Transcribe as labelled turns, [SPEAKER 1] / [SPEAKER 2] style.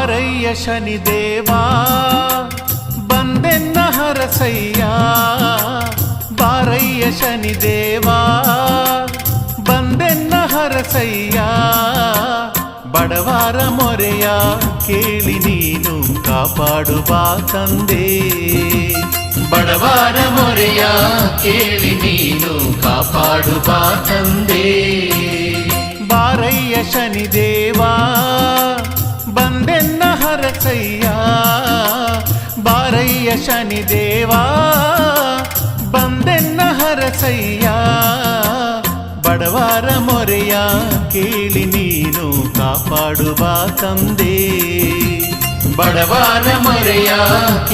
[SPEAKER 1] ಬಾರಯ್ಯ ಶನಿದೇವಾ ಬಂದೆನ್ನ ಹರಸಯ್ಯ ಬಾರಯ್ಯ ಶನಿದೇವಾ ಬಂದೆನ್ನ ಹರಸಯ್ಯ ಬಡವರ ಮೊರೆಯ ಕೇಳಿ ನೀನು ಕಾಪಾಡುವ ತಂದೆ
[SPEAKER 2] ಬಡವರ ಮೊರೆಯ ಕೇಳಿ ನೀನು ಕಾಪಾಡುವ ತಂದೆ
[SPEAKER 1] ಬಾರಯ್ಯ ಶನಿದೇವಾ ಬಂದೆನ್ನ ಹರಸಯ್ಯ ಬಾರಯ್ಯ ಶನಿದೇವಾ ಬಂದೆನ್ನ ಹರಸಯ್ಯ ಬಡವರ ಮೊರೆಯ ಕೇಳಿ ನೀನು ಕಾಪಾಡುವ ತಂದೆ
[SPEAKER 2] ಬಡವರ ಮೊರೆಯ